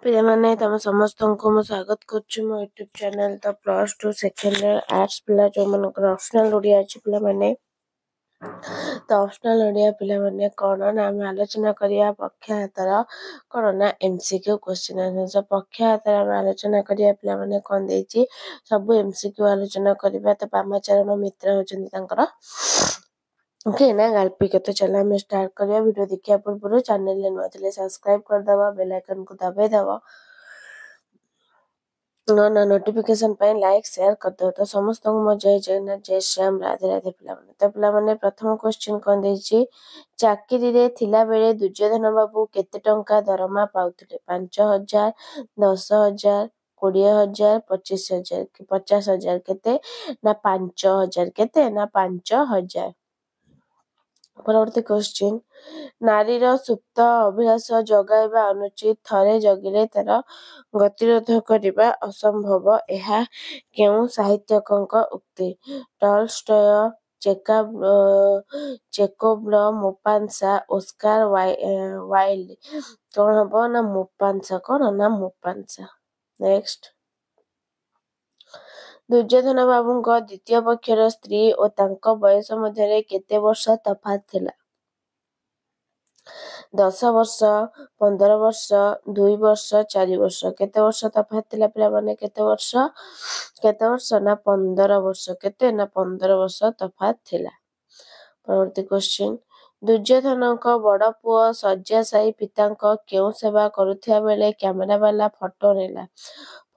ପିଲାମାନେ ତମ ସମସ୍ତଙ୍କୁ ମୁଁ ସ୍ୱାଗତ କରୁଛି ମୋ ୟୁଟ୍ୟୁବ ଚ୍ୟାନେଲ ତ +2 ସେକେଣ୍ଡ ଇୟର ଆର୍ଟ୍ସ ପିଲା ଯୋଉମାନଙ୍କର ଅପସନାଲ ଓଡ଼ିଆ ଅଛି ପିଲାମାନେ ତ ଅପସନାଲ ଓଡ଼ିଆ ପିଲାମାନେ କ'ଣ ନା ଆମେ ଆଲୋଚନା କରିବା ପକ୍ଷାଘାତର କ'ଣ ନା MCQ କ୍ୱେଶ୍ଚିନ୍ ଆନ୍ସର। ପକ୍ଷାଘାତର ଆମେ ଆଲୋଚନା କରିବା ପିଲାମାନେ କ'ଣ ଦେଇଛି ସବୁ MCQ ଆଲୋଚନା କରିବା। ତ ବାମାଚରଣ ମିତ୍ର ହେଉଛନ୍ତି ତାଙ୍କର ओके ना गाल्पिक। तो चलो हमें स्टार्ट करिया। वीडियो देखिया पूर्व चैनल नुआ थे सब्सक्राइब करदे, बेल आइकन को दबाईदव, ना नोटिफिकेशन लाइक शेयर करदे। तो समस्त को मो जय जगन्नाथ, जय श्याम, राधे राधे पिलाने। तो पिलाने प्रथम क्वेश्चन कौन देछि, चाकरी रे थिला बेले दुर्योधन बाबू केते टंका दरमा पाउथिले? 5,000, 10,000, 20,000, 25,000 कि 50,000 केते ना 5,000 केते ना 5,000। परवर्ती क्वेश्चन, नारीर सुप्त अभिलाष जगाइबा अनुचित, थरे जगिले तार गतिरोध करबा असंभव। यह केउ साहित्यिकक उक्ति? Tolstoy, Chekhov, Maupassant, Oscar Wilde. कौन हबो ना मोपासां। कौन ना मोपासां। नेक्स्ट, दुर्योधन बाबूଙ୍କ द्वितीय पक्षर स्त्री ओ तांको बयस मध्यरे केते वर्ष तफात थिला? 10 वर्ष, 15 वर्ष, 2 वर्ष, 4 वर्ष। केते वर्ष तफात थिला पिला माने? केते वर्ष ना 15 वर्ष। केते ना 15 वर्ष तफात थिला। परवर्ती क्वेश्चन, दुर्योधनଙ୍କ बड़ पुओ शଯ୍याशायी पिताଙ୍କ केउ सेवा करुथिया बेले कैमेरा वाला फोटो नेला?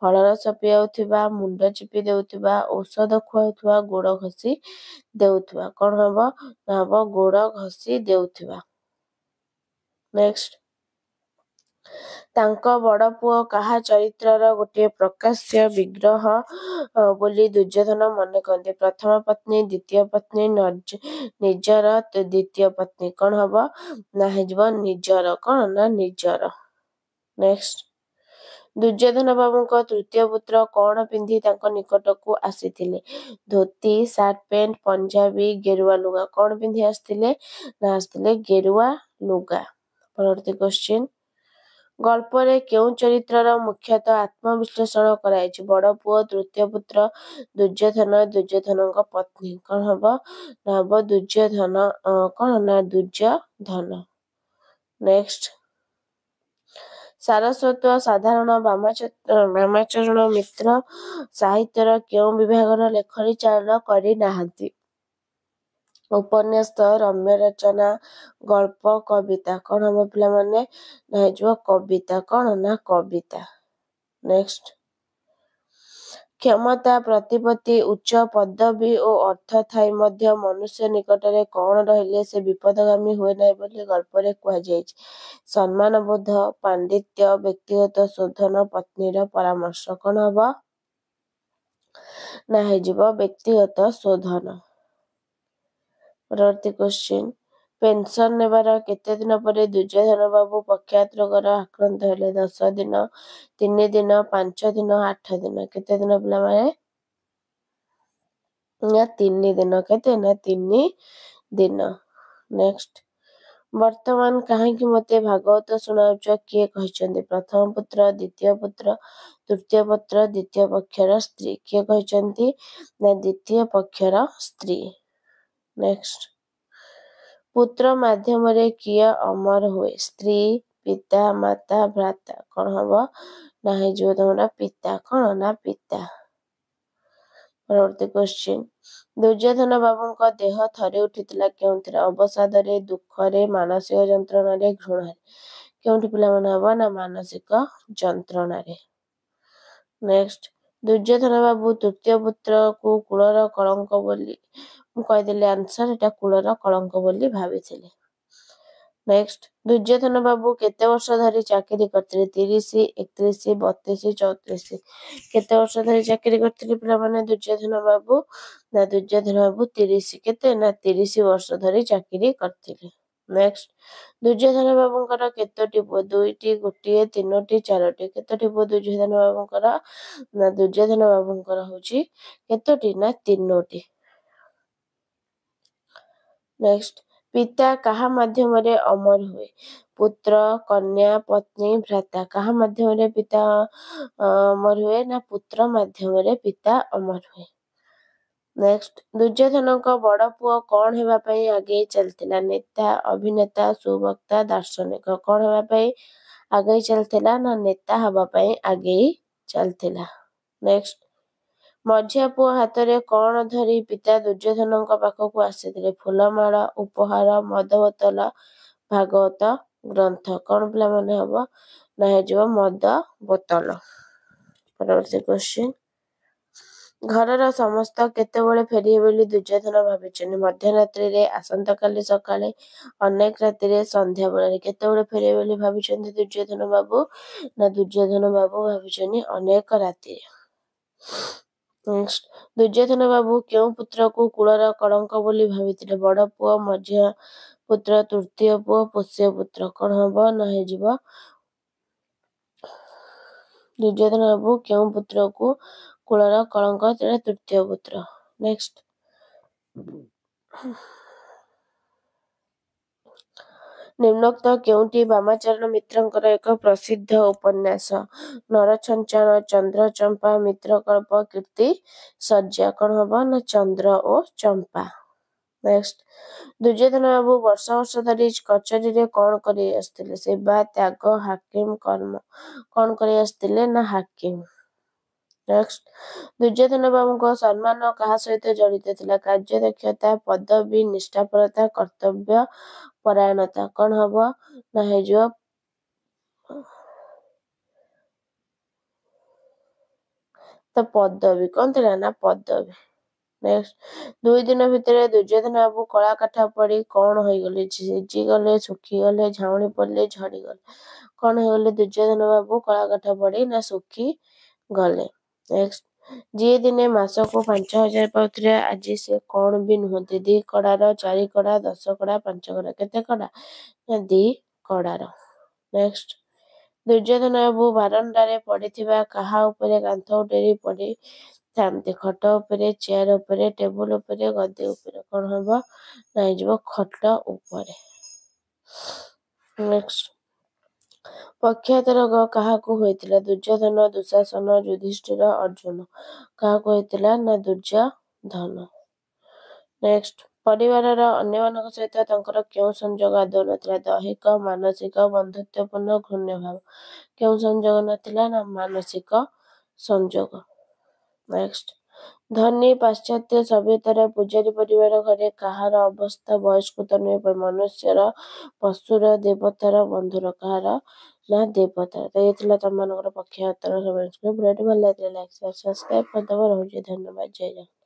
फलरस पियाउथिबा, मुंड चिपी देउथिबा, औषध खुआउथिबा, गोड़ घसी देउथिबा। कौन हबो ना हबो गोड़ घसी देउथिबा। नेक्स्ट, तांको बड़ पुओ काहा चरित्रर गोटे प्रकाश्य विग्रह बोली दुर्योधन मने करते? प्रथम पत्नी, द्वितीय पत्नी, निजर, द्वितीय पत्नी। कौन हबो ना हेजबो निजर। कौन ना निजर। नेक्स्ट, दुर्योधन बाबूଙ୍କ तृतीय पुत्र कौन पिंधि तांको निकटकू आसीथिले? धोती, सार्ट पैंट, पंजाबी, गेरुआ लुगा। कौन पिंधि आसीथिले ना आसीथिले गेरुआ लुगा। परवर्ती क्वेश्चन, गल्परे केउ चरित्रर मुख्यतः आत्मविश्लेषण कराइछि? बड़ पुओ, तृतीय पुत्र, दुर्योधन, दुर्योधनଙ୍କ पत्नी। कौन हबो ना हबो दुर्योधन। कौन ना दुर्योधन। नेक्स्ट, सारस्वत साधारण बामाचरण मित्र साहित्यर केउ विभागर लेखनी चयन करि नाहंती? उपन्यास, रम्य रचना, गल्प, कविता। कौन हम पिला माने ना जो कविता। कौन ना कविता। नेक्स्ट, क्षमता, प्रतिपत्ति, उच्च पदवी ओ अर्थ थाई मध्य मनुष्य निकटरे कौन रहिले से विपदगामी हुए नाही बोली गल्परे कुहाଯାଇଛି? सम्मान बोध, पांडित्य, व्यक्तिगत शोधन, पत्नीर परामर्श। कौन हबो ना हेजिबो व्यक्तिगत शोधन। परवर्ती क्वेश्चन, पेंशन नेबार केते दिन परे दुर्योधन बाबू पक्षाघात रोगर आक्रांत हेले? 10 दिन, 3 दिन, 5 दिन, 8 दिन। केते दिन पिला माने ना 3 दिन। केते ना 3 दिन। नेक्स्ट, वर्तमान काहेकि मते भागवत सुनाउछ किए कहिचंदी? प्रथम पुत्र, द्वितीय पुत्र, तृतीय पुत्र, द्वितीय पक्षर स्त्री। किए कहिचंदी ना द्वितीय पक्षर स्त्री। नेक्स्ट, पुत्र माध्यम रे किए अमर हुए? स्त्री, पिता, माता, भ्राता। कौन हबो ना हे जो तमरा पिता। कौन ना पिता। परवर्ती क्वेश्चन, दुर्योधन बाबूଙ୍କ देह थरे उठिथिला केउंथिरे? अवसादरे, दुःखरे, मानसिक जंत्रणारे, घृणारे। केउंठी पिला माने हबो ना मानसिक जंत्रणारे। नेक्स्ट, दुर्योधन बाबू तृतीय पुत्र को कुलर कलंक बोली मु कहिदेली आंसर एटा कुलर कलंक बोली भाबिथिले। नेक्स्ट, दुर्योधन बाबू केते वर्ष धरि चाकरी करथिले? 30, 31, 32, 34। केते वर्ष धरि चाकरी करथिले पिला माने दुर्योधन बाबू ना दुर्योधन बाबू 30 केते ना 30 वर्ष धरि चाकरी करथिले। नेक्स्ट, दुर्योधन बाबूଙ୍କର केतोटी पुଅ? 2ଟି, 1, 3ଟି, 4ଟି। केतोटी पुଅ दुर्योधन बाबूଙ୍କର ना दुर्योधन बाबूଙ୍କର होची केतोटी ना 3ଟି। नेक्स्ट, पिता काहा माध्यम रे अमर हुए? पुत्र कन्या पत्नी भ्राता काहा माध्यम पिता अमर हुए ना पुत्र माध्यम पिता अमर हुए। नेक्स्ट दुर्योधन बड़ पुओ कौन हेबापई आगे चलतिला नेता अभिनेता सुवक्ता दार्शनिक कौन हेबापई आगे चलतिला ना नेता हेबापई आगे चलतिला। नेक्स्ट मझिया पुओ हाथ रे कौन धरी पिता दुर्योधन पाखक आसीथिले फूलमाला उपहार मद बोतल भागवत ग्रंथ कौन पिला मने हबो ना हेजिबो मद बोतल। परवर्ती क्वेश्चन घरर समस्त केतेबेले फेरिए बोली दुर्योधन भाबिछन्ति मध्यरात्रि रे आसंतकाली सकाळे अनेक राति रे संध्या बेले केतेबेले फेरिए बोली भाबिछन्ति दुर्योधन बाबू ना दुर्योधन बाबू भाबिछन्ति अनेक राति रे। नेक्स्ट दुर्योधन बाबू केउ पुत्र को कुलर कलंक बोली भाबिथिले बड़ पुओ मझिया पुत्र तृतीय पुओ पोष्य पुत्र कौन हबो ना हेजिबो दुर्योधन बाबू केउ पुत्र को कुलर कलंक तृतीय पुत्र। नेक्स्ट निम्नोक्त केउटी वामाचरण मित्रंकर एक प्रसिद्ध उपन्यास नरछंचन चंद्र चंपा मित्रकल्प कीर्ति सज्जा कौन हबो ना चंद्र ओ चंपा। नेक्स्ट दुर्योधन बाबू वर्ष वर्ष धरी कचेरी रे कौन करी आसथिले सेवा त्याग हाकिम कर्म कौन करी आसथिले ना हाकिम। नेक्स्ट दुर्योधन बाबू को सम्मान कहा सहित जड़ित थिला कार्य दक्षता पदवी निष्ठापरता कर्तव्य परायणता कौन हबो ना हेजिबो तो पदवी कौन थिला ना पदवी। नेक्स्ट 2 दिन भितर दुर्योधन बाबू कला काठा पड़ी कौन होई गले सिजी गले सुखी गले झाउणी पड़ले झड़ी गले कौन हो गले दुर्योधन बाबू कला काठा पड़ी ना सुखी गले। नेक्स्ट जी दिने मासको 5000 पाउथिले आज से कौन भी नुहति 2 कड़ार 4 कड़ा 10 कड़ा 5 कड़ा केते कड़ा ना 2 कड़ार। नेक्स्ट दुर्योधन बाबू बारंडारे पड़िथिबा काहा उपरे कांथ उडेरी पड़ी थामते खट उपरे चेयर उपरे टेबुल उपरे गद्दी उपरे कौन हबो ना हेजिबो खट उपरे। नेक्स्ट पक्षातर काहाकू होइतिला दुर्योधन दुशासन युधिष्ठिर अर्जुन काहाकू होइतिला ना दुर्योधन। नेक्स्ट परिवार अन्य मान सहित तांकर केउ संजोग आदौ नथिला दैहिक मानसिक बंधुत्वपूर्ण घृण्य भाव केउ संजोग नथिला ना मानसिक संजोग। नेक्स्ट धनी पाश्चात्य सभ्यतार पूजारी परिवार घरे काहार अवस्था बहिष्कृत नुहे मनुष्यर पशुर देवतार बंधुर काहार ना देवतार। तो ये थिला तम मानकर पक्ष उत्तर सब भिडियो भल लाइक सब्सक्राइब करदब। रहुछि धन्यवाद जय जगन्नाथ।